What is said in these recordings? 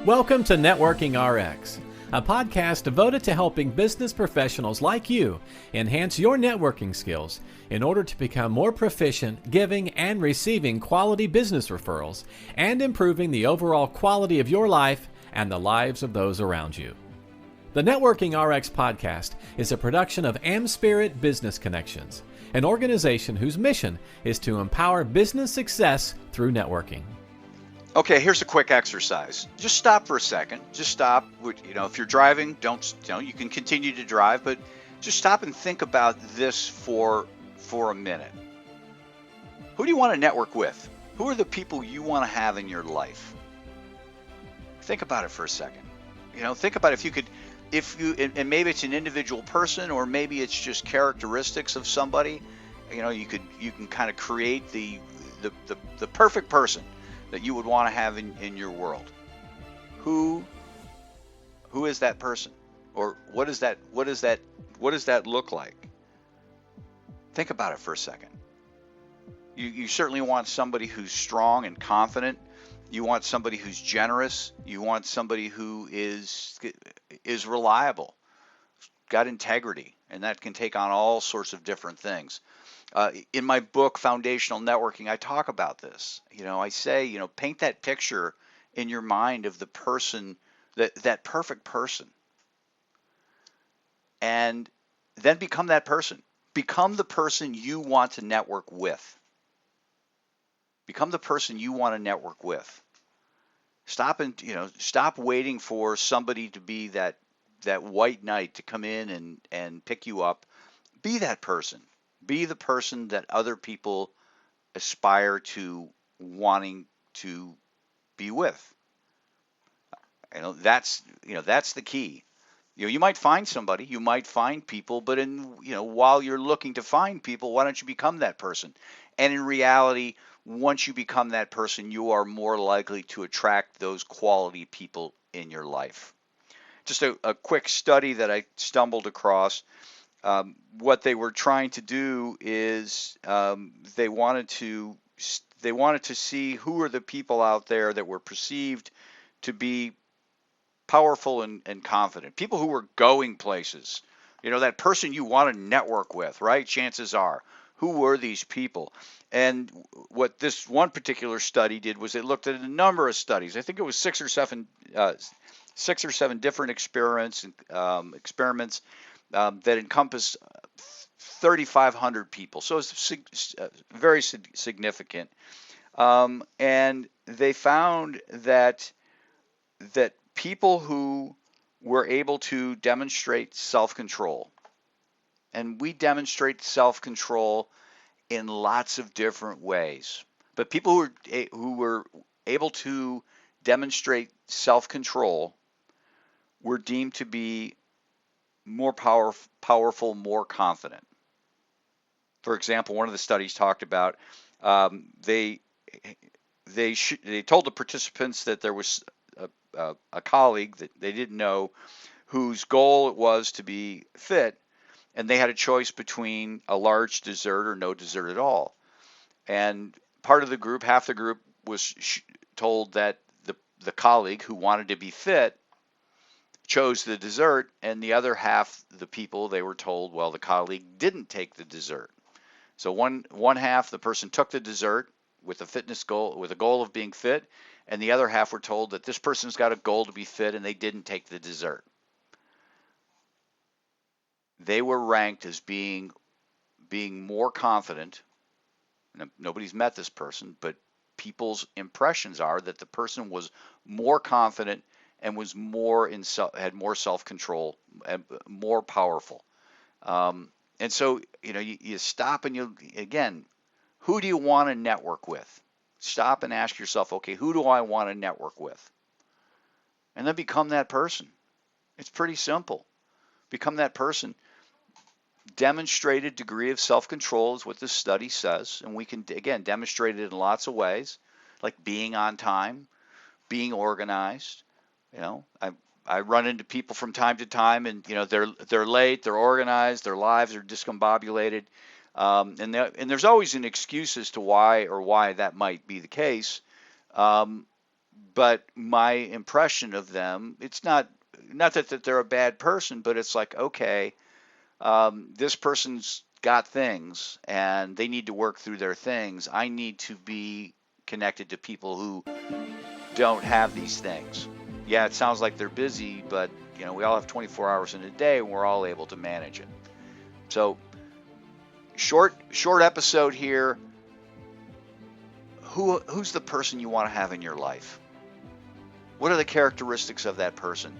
Welcome to Networking RX, a podcast devoted to helping business professionals like you enhance your networking skills in order to become more proficient giving and receiving quality business referrals and improving the overall quality of your life and the lives of those around you. The Networking RX podcast is a production of AmSpirit Business Connections, an organization whose mission is to empower business success through networking. Okay, here's a quick exercise. Just stop for a second. Just stop. If you're driving, you can continue to drive, but just stop and think about this for a minute. Who do you want to network with? Who are the people you want to have in your life? Think about it for a second. Think about and maybe it's an individual person, or maybe it's just characteristics of somebody. You can kind of create the perfect person that you would want to have in your world. Who is that person? Or what does that look like? Think about it for a second. You certainly want somebody who's strong and confident. You want somebody who's generous. You want somebody who is reliable, got integrity, and that can take on all sorts of different things. In my book, Foundational Networking, I talk about this. I say, paint that picture in your mind of the person, that perfect person. And then become that person. Become the person you want to network with. Become the person you want to network with. Stop waiting for somebody to be that white knight to come in and pick you up. Be that person. Be the person that other people aspire to wanting to be with. That's the key. You might find somebody, you might find people, but while you're looking to find people, why don't you become that person? And in reality, once you become that person, you are more likely to attract those quality people in your life. Just a quick study that I stumbled across. What they were trying to do is they wanted to see who are the people out there that were perceived to be powerful and confident, people who were going places. That person you want to network with, right? Chances are, who were these people? And what this one particular study did was it looked at a number of studies. I think it was six or seven different experiments that encompass 3,500 people. So it's very significant. And they found that people who were able to demonstrate self-control, and we demonstrate self-control in lots of different ways, but people who were able to demonstrate self-control were deemed to be more powerful, more confident. For example, one of the studies talked about they told the participants that there was a colleague that they didn't know whose goal it was to be fit, and they had a choice between a large dessert or no dessert at all. And part of the group, half the group, was told that the colleague who wanted to be fit chose the dessert, and the other half, the people, they were told, well, the colleague didn't take the dessert. So one half, the person took the dessert with a fitness goal, with a goal of being fit, and the other half were told that this person's got a goal to be fit, and they didn't take the dessert. They were ranked as being more confident. Nobody's met this person, but people's impressions are that the person was more confident and was had more self-control and more powerful. And so, you stop and again, who do you want to network with? Stop and ask yourself, okay, who do I want to network with? And then become that person. It's pretty simple. Become that person. Demonstrate a degree of self-control is what this study says. And we can, again, demonstrate it in lots of ways, like being on time, being organized. I run into people from time to time, and they're late, they're organized, their lives are discombobulated, and there's always an excuse as to why that might be the case. But my impression of them, it's not that they're a bad person, but it's like, okay, this person's got things and they need to work through their things. I need to be connected to people who don't have these things. Yeah, it sounds like they're busy, but we all have 24 hours in a day and we're all able to manage it. So short episode here. Who's the person you want to have in your life? What are the characteristics of that person?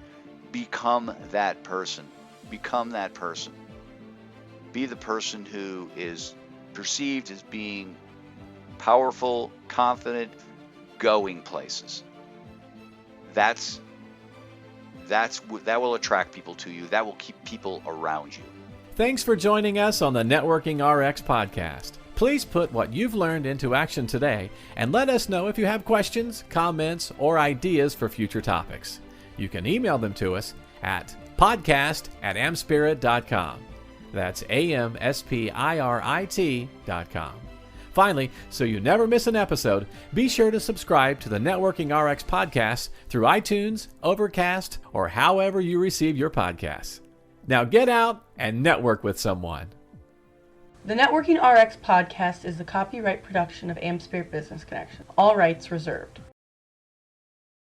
Become that person. Become that person. Be the person who is perceived as being powerful, confident, going places. That will attract people to you. That will keep people around you. Thanks for joining us on the Networking RX podcast. Please put what you've learned into action today and let us know if you have questions, comments, or ideas for future topics. You can email them to us at podcast@amspirit.com. That's AmSpirit.com. Finally, so you never miss an episode, be sure to subscribe to the Networking RX podcast through iTunes, Overcast, or however you receive your podcasts. Now get out and network with someone. The Networking RX podcast is the copyright production of AmSpirit Business Connection. All rights reserved.